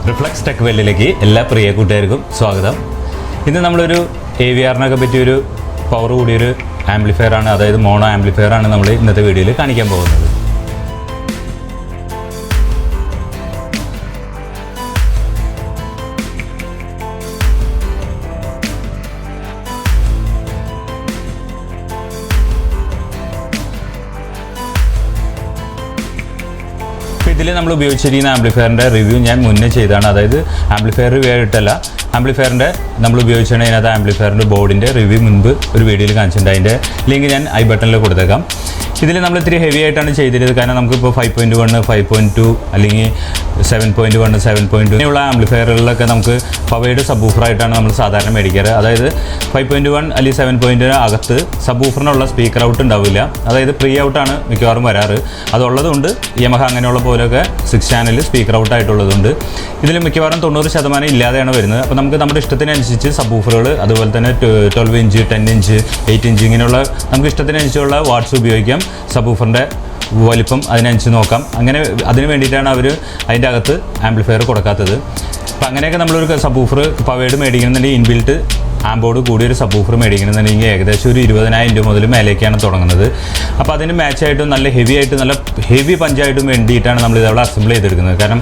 Reflex Tech Valleyയിലേക്ക് എല്ലാ പ്രിയ കൂട്ടുകാർക്കും സ്വാഗതം. ഇന്ന് നമ്മളൊരു AVR-നൊക്കെ പറ്റിയൊരു പവർ കൂടിയൊരു ആംപ്ലിഫയർ ആണ്, അതായത് മോണോ ആംപ്ലിഫയർ ആണ് നമ്മൾ ഇന്നത്തെ വീഡിയോയിൽ കാണിക്കാൻ പോകുന്നത്. ഇതിൽ നമ്മൾ ഉപയോഗിച്ചിരിക്കുന്ന ആംപ്ലിഫയറിൻ്റെ റിവ്യൂ ഞാൻ മുന്നേ ചെയ്തതാണ്. അതായത് ആംപ്ലിഫയർ റിവ്യൂ ആയിട്ടല്ല, ആംപ്ലിഫയറിൻ്റെ നമ്മൾ ഉപയോഗിച്ചാണ് അതിനകത്ത് ആംപ്ലിഫയറിൻ്റെ ബോർഡിൻ്റെ റിവ്യൂ മുൻപ് ഒരു വീഡിയോയിൽ കാണിച്ചിട്ടുണ്ട്. അതിൻ്റെ ലിങ്ക് ഞാൻ ഐ ബട്ടണിൽ കൊടുത്തേക്കാം. ഇതിൽ നമ്മൾ ഇത്തിരി ഹെവി ആയിട്ടാണ് ചെയ്തിരുന്നത്. കാരണം നമുക്കിപ്പോൾ 5.1, 5.2 അല്ലെങ്കിൽ 7.1, 7.2 ഇങ്ങനെയുള്ള ആംപ്ലിഫയറുകളിലൊക്കെ നമുക്ക് പവയുടെ സബ്വൂഫറായിട്ടാണ് നമ്മൾ സാധാരണ മേടിക്കാറ്. അതായത് 5.1 അല്ലെങ്കിൽ 7.2 അകത്ത് സബ്വൂഫറിനുള്ള സ്പീക്കർ ഔട്ട് ഉണ്ടാവില്ല. അതായത് പ്രീ ഔട്ടാണ് മിക്കവാറും വരാറ്. അതുള്ളതുകൊണ്ട് യമഹ അങ്ങനെയുള്ള പോലെയൊക്കെ 6 ചാനൽ സ്പീക്കർ ഔട്ട് ആയിട്ടുള്ളതുകൊണ്ട് ഇതിൽ മിക്കവാറും 90% ഇല്ലാതെയാണ് വരുന്നത്. അപ്പോൾ നമുക്ക് നമ്മുടെ ഇഷ്ടത്തിനനുസരിച്ച് സബ്വൂഫറുകൾ, അതുപോലെ തന്നെ 12 ഇഞ്ച്, 10 ഇഞ്ച്, 8 ഇഞ്ച് ഇങ്ങനെയുള്ള നമുക്ക് ഇഷ്ടത്തിനനുസരിച്ചുള്ള വാട്ട്സ് ഉപയോഗിക്കാം. സബ്വൂഫറിൻ്റെ വലിപ്പം അതിനനുസരിച്ച് നോക്കാം. അങ്ങനെ അതിന് വേണ്ടിയിട്ടാണ് അവർ അതിൻ്റെ അകത്ത് ആംപ്ലിഫയർ കൊടുക്കാത്തത്. അപ്പോൾ അങ്ങനെയൊക്കെ നമ്മളൊരു സബ്വൂഫർ പവേഡ് മേടിക്കണമെന്നുണ്ടെങ്കിൽ ഇൻബിൽറ്റ് ആംബോർഡ് കൂടിയൊരു സബ്വൂഫർ മേടിക്കണമെന്നുണ്ടെങ്കിൽ ഏകദേശം ഒരു 20,000 രൂപ മുതൽ മേലേക്കാണ് തുടങ്ങുന്നത്. അപ്പോൾ അതിന് മാച്ചായിട്ടും നല്ല ഹെവി പഞ്ചായിട്ടും വേണ്ടിയിട്ടാണ് നമ്മൾ ഇതവിടെ അസംബിൾ ചെയ്തെടുക്കുന്നത്. കാരണം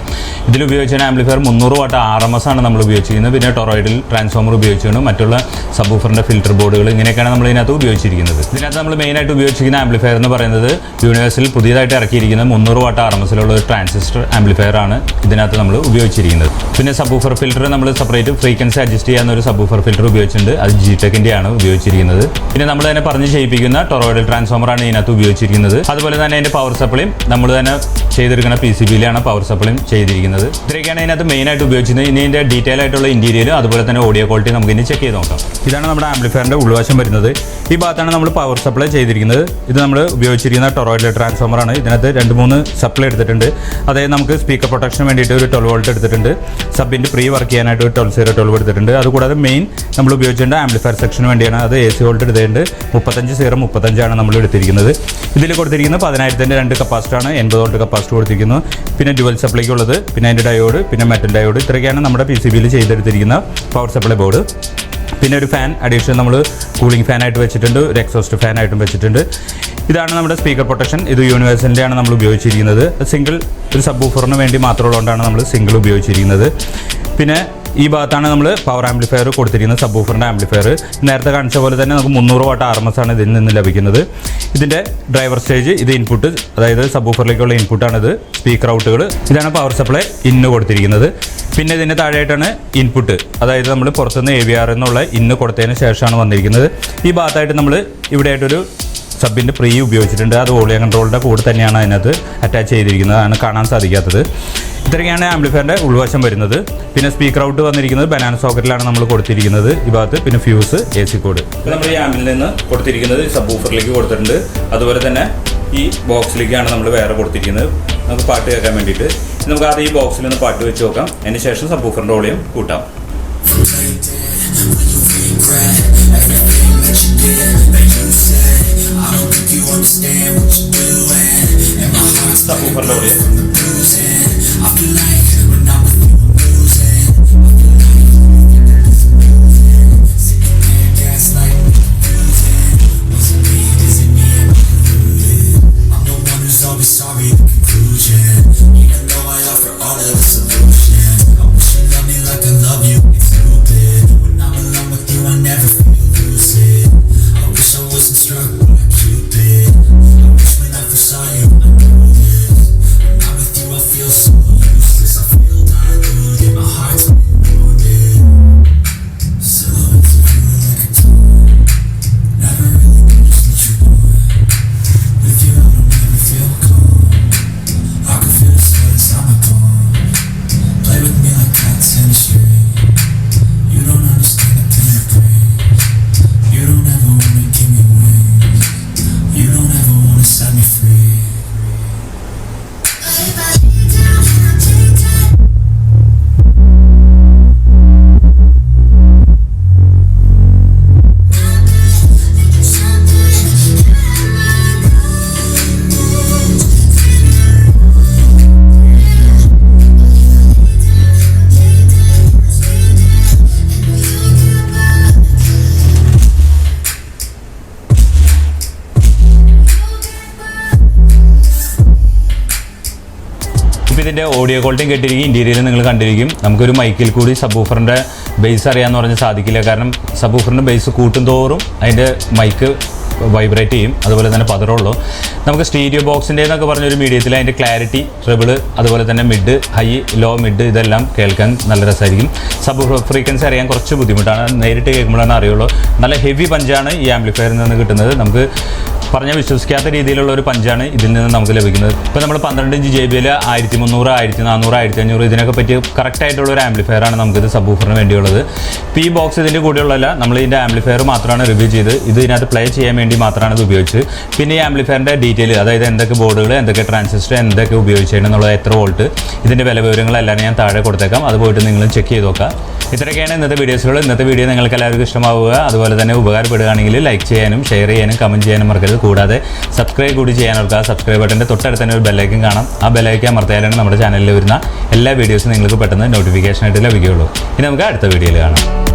ഇതിൽ ഉപയോഗിച്ച ആംപ്ലിഫയർ 300 വാട്ട് RMS ആണ് നമ്മൾ ഉപയോഗിച്ചിരിക്കുന്നത്. പിന്നെ ടൊറോയിഡിൽ ട്രാൻസ്ഫോമർ ഉപയോഗിച്ചുകൊണ്ട് മറ്റുള്ള സബ്വൂഫറിൻ്റെ ഫിൽറ്റർ ബോർഡുകൾ ഇങ്ങനെയൊക്കെയാണ് നമ്മൾ ഇതിനകത്ത് ഉപയോഗിച്ചിരിക്കുന്നത്. ഇതിനകത്ത് നമ്മൾ മെയിനായിട്ട് ഉപയോഗിച്ചിരിക്കുന്ന ആംപ്ലിഫയർ എന്ന് പറയുന്നത് യൂണിവേഴ്സിൽ പുതിയതായിട്ട് ഇറക്കിയിരിക്കുന്ന 300 വാട്ട് RMSലുള്ള ഒരു ട്രാൻസിസ്റ്റർ ആംപ്ലിഫയർ ആണ് ഇതിനകത്ത് നമ്മൾ ഉപയോഗിച്ചിരിക്കുന്നത്. പിന്നെ സബ്വൂഫർ ഫിൽറ്റർ നമ്മൾ സെപ്പറേറ്റ് ഫ്രീക്വൻസി അഡ്ജസ്റ്റ് ചെയ്യാവുന്ന ഒരു സബ്വൂഫർ ഫിൽറ്റർ ഉപയോഗിച്ചിട്ടുണ്ട്. അത് GTECHൻ്റെ ആണ് ഉപയോഗിച്ചിരിക്കുന്നത്. പിന്നെ നമ്മൾ തന്നെ പറഞ്ഞ് ചെയ്യിപ്പിക്കുന്ന ടൊറോയിഡൽ ട്രാൻസ്ഫോമറാണ് ഇതിനകത്ത് ഉപയോഗിച്ചിരിക്കുന്നത്. അതുപോലെ തന്നെ അതിൻ്റെ പവർ സപ്ലൈയും നമ്മൾ തന്നെ ചെയ്തെടുക്കുന്ന PCBയിലാണ് പവർ സപ്ലൈയും ചെയ്തിരിക്കുന്നത്. ഇത്രയൊക്കെയാണ് ഇതിനകത്ത് മെയിനായിട്ട് ഉപയോഗിച്ചിരുന്നത്. ഇനി ഇതിൻ്റെ ഡീറ്റെയിൽ ആയിട്ടുള്ള ഇന്റീരിയലും അതുപോലെ തന്നെ ഓഡിയോ ക്വാളിറ്റി നമുക്ക് ഇനി ചെക്ക് ചെയ്ത് നോക്കാം. ഇതാണ് നമ്മുടെ ആംപ്ലിഫയറിൻ്റെ ഉൾവശം വരുന്നത്. ഈ ഭാഗത്താണ് നമ്മൾ പവർ സപ്ലൈ ചെയ്തിരിക്കുന്നത്. ഇത് നമ്മൾ ഉപയോഗിച്ചിരിക്കുന്ന ടൊറോയിഡൽ ട്രാൻസ്ഫോമറാണ്. ഇതിനകത്ത് 2-3 സപ്ലൈ എടുത്തിട്ടുണ്ട്. അതായത് നമുക്ക് സ്പീക്കർ പ്രൊട്ടക്ഷന് വേണ്ടിയിട്ട് ഒരു 12 വോൾട്ട് എടുത്തിട്ടുണ്ട്. സബിൻ്റെ പ്രീ വർക്ക് ചെയ്യാനായിട്ട് ഒരു 12 എടുത്തിട്ടുണ്ട്. അതുകൂടാതെ മെയിൻ നമ്മൾ ഉപയോഗിച്ചിട്ടുണ്ട് ആംപ്ലിഫയർ സെക്ഷന് വേണ്ടിയാണ്. അത് AC വോൾട്ട് എടുത്തിട്ടുണ്ട്. 35 നമ്മൾ എടുത്തിരിക്കുന്നത്. ഇതിൽ കൊടുത്തിരിക്കുന്നത് 10,000-ൻ്റെ 2 കപ്പാസിറ്ററാണ്. 80 വോൾട്ട് കപ്പാസിറ്റർ കൊടുത്തിരിക്കുന്നു. പിന്നെ ഡ്യുവൽ സപ്ലൈക്കുള്ളത്, പിന്നെ അതിൻ്റെ ഡയോഡ്, പിന്നെ മെറ്റൽ ഡയോഡ്. ഇത്രയൊക്കെയാണ് നമ്മുടെ PCBയിൽ ചെയ്തെടുത്തിരിക്കുന്ന പവർ സപ്ലൈ ബോർഡ്. പിന്നെ ഒരു ഫാൻ അഡീഷൻ നമ്മൾ കൂളിംഗ് ഫാനായിട്ട് വെച്ചിട്ടുണ്ട്. ഒരു എക്സോസ്റ്റ് ഫാനായിട്ടും വെച്ചിട്ടുണ്ട്. ഇതാണ് നമ്മുടെ സ്പീക്കർ പ്രൊട്ടക്ഷൻ. ഇത് യൂണിവേഴ്സലിൻ്റെ ആണ് നമ്മൾ ഉപയോഗിച്ചിരിക്കുന്നത്. സിംഗിൾ ഒരു സബ്വൂഫറിന് വേണ്ടി മാത്രമുള്ളതുകൊണ്ടാണ് നമ്മൾ സിംഗിൾ ഉപയോഗിച്ചിരിക്കുന്നത്. പിന്നെ ഈ ഭാഗത്താണ് നമ്മൾ പവർ ആംപ്ലിഫയർ കൊടുത്തിരിക്കുന്നത്, സബ്വൂഫറിൻ്റെ ആംപ്ലിഫയർ. നേരത്തെ കാണിച്ച പോലെ തന്നെ നമുക്ക് 300 വാട്ട് RMS ആണ് ഇതിൽ നിന്ന് ലഭിക്കുന്നത്. ഇതിൻ്റെ ഡ്രൈവർ സ്റ്റേജ്, ഇത് ഇൻപുട്ട്, അതായത് സബ്വൂഫറിലേക്കുള്ള ഇൻപുട്ടാണിത്. സ്പീക്കർ ഔട്ടുകൾ, ഇതാണ് പവർ സപ്ലൈ ഇന്ന് കൊടുത്തിരിക്കുന്നത്. പിന്നെ ഇതിൻ്റെ താഴെയായിട്ടാണ് ഇൻപുട്ട്, അതായത് നമ്മൾ പുറത്തുനിന്ന് AVR എന്നുള്ള ഇന്ന് കൊടുത്തതിന് ശേഷമാണ് വന്നിരിക്കുന്നത്. ഈ ഭാഗത്തായിട്ട് നമ്മൾ ഇവിടെയായിട്ടൊരു സബിൻ്റെ പ്രീ ഉപയോഗിച്ചിട്ടുണ്ട്. അത് വോളിയം കൺട്രോളിൻ്റെ കൂടെ തന്നെയാണ് അതിനകത്ത് അറ്റാച്ച് ചെയ്തിരിക്കുന്നത്. അതാണ് കാണാൻ സാധിക്കാത്തത്. ഇത്രയൊക്കെയാണ് ആംപ്ലിഫയറിൻ്റെ ഉൾവശം വരുന്നത്. പിന്നെ സ്പീക്കർ ഔട്ട് വന്നിരിക്കുന്നത് ബനാന സോക്കറ്റിലാണ് നമ്മൾ കൊടുത്തിരിക്കുന്നത് ഈ ഭാഗത്ത്. പിന്നെ ഫ്യൂസ്, AC കോഡ് നമ്മൾ ഈ ആംപിൽ നിന്ന് കൊടുത്തിരിക്കുന്നത് സബ്വൂഫറിലേക്ക് കൊടുത്തിട്ടുണ്ട്. അതുപോലെ തന്നെ ഈ ബോക്സിലേക്കാണ് നമ്മൾ വേറെ കൊടുത്തിരിക്കുന്നത് നമുക്ക് പാട്ട് കേൾക്കാൻ വേണ്ടിയിട്ട്. നമുക്ക് ആദ്യം ഈ ബോക്സിൽ നിന്ന് പാട്ട് വെച്ച് നോക്കാം. അതിന് ശേഷം സബ്വൂഫറിൻ്റെ വോളിയം കൂട്ടാം. സബ്വൂഫറിൻ്റെ വോളിയം ഇപ്പോൾ ഇതിൻ്റെ ഓഡിയോ ക്വാളിറ്റിയും കേട്ടിരിക്കും, ഇൻറ്റീരിയൽ നിങ്ങൾ കണ്ടിരിക്കും. നമുക്കൊരു മൈക്കിൽ കൂടി സബ്വൂഫറിൻ്റെ ബേസ് അറിയാമെന്ന് പറഞ്ഞാൽ സാധിക്കില്ല. കാരണം സബ്വൂഫറിൻ്റെ ബേസ് കൂട്ടും തോറും അതിൻ്റെ മൈക്ക് വൈബ്രേറ്റ് ചെയ്യും, അതുപോലെ തന്നെ പതറുള്ളൂ. നമുക്ക് സ്റ്റീരിയോ ബോക്സിൻ്റെ എന്നൊക്കെ പറഞ്ഞൊരു മീഡിയത്തിൽ അതിൻ്റെ ക്ലാരിറ്റി, ട്രിബിൾ, അതുപോലെ തന്നെ മിഡ്, ഹൈ, ലോ, മിഡ് ഇതെല്ലാം കേൾക്കാൻ നല്ല രസമായിരിക്കും. സബ് ഫ്രീക്വൻസി അറിയാൻ കുറച്ച് ബുദ്ധിമുട്ടാണ്, നേരിട്ട് കേൾക്കുമ്പോഴാണ് അറിയുള്ളൂ. നല്ല ഹെവി പഞ്ചാണ് ഈ ആംപ്ലിഫയറിൽ നിന്ന് കിട്ടുന്നത്. നമുക്ക് പറഞ്ഞാൽ വിശ്വസിക്കാത്ത രീതിയിലുള്ള ഒരു പഞ്ചാണ് ഇതിൽ നിന്ന് നമുക്ക് ലഭിക്കുന്നത്. ഇപ്പോൾ നമ്മൾ 12 ഇഞ്ച് JBL 1300, 1400, 1500 ഇതിനൊക്കെ പറ്റിയ കറക്റ്റായിട്ടുള്ള ഒരു ആംപ്ലിഫയറാണ് നമുക്കിത് സബ്വൂഫറിന് വേണ്ടിയുള്ളത്. ഇപ്പോൾ ഈ ബോക്സ് ഇതിൻ്റെ കൂടെയുള്ളതല്ല, നമ്മൾ ഇതിൻ്റെ ആംപ്ലിഫയർ മാത്രമാണ് റിവ്യൂ ചെയ്ത് ഇത് ഇതിനകത്ത് പ്ലേ ചെയ്യാൻ വേണ്ടി മാത്രമാണ് ഇത് ഉപയോഗിച്ചത്. പിന്നെ ഈ ആംപ്ലിഫയറിൻ്റെ ഡീറ്റെയിൽ, അതായത് എന്തൊക്കെ ബോർഡുകൾ, എന്തൊക്കെ ട്രാൻസിസ്റ്റർ, എന്തൊക്കെ ഉപയോഗിച്ചിട്ടുണ്ടെന്നുള്ളത്, എത്ര വോൾട്ട്, ഇതിൻ്റെ വില വിവരങ്ങളെല്ലാം ഞാൻ താഴെ കൊടുത്തേക്കാം. അത് പോയിട്ട് നിങ്ങൾ ചെക്ക് ചെയ്ത് നോക്കാം. ഇത്രയൊക്കെയാണ് ഇന്നത്തെ വീഡിയോസുകൾ. ഇന്നത്തെ വീഡിയോ നിങ്ങൾക്ക് എല്ലാവർക്കും ഇഷ്ടമാവുക, അതുപോലെ തന്നെ ഉപകാരപ്പെടുകയാണെങ്കിൽ ലൈക്ക് ചെയ്യാനും ഷെയർ ചെയ്യാനും കമൻറ്റ് ചെയ്യാനും മറക്കരുത്. കൂടാതെ സബ്സ്ക്രൈബ് കൂടി ചെയ്യാൻ ഓർക്കുക. സബ്സ്ക്രൈബ് ബട്ടൻ്റെ തൊട്ടടുത്ത് തന്നെ ഒരു ബെല്ലൈക്കൻ കാണാം. ആ ബെല്ലൈക്കൻ അമർത്തിയാലാണ് നമ്മുടെ ചാനലിൽ വരുന്ന എല്ലാ വീഡിയോസും നിങ്ങൾക്ക് പെട്ടെന്ന് നോട്ടിഫിക്കേഷനായിട്ട് ലഭിക്കുകയുള്ളൂ. ഇനി നമുക്ക് അടുത്ത വീഡിയോയിൽ കാണാം.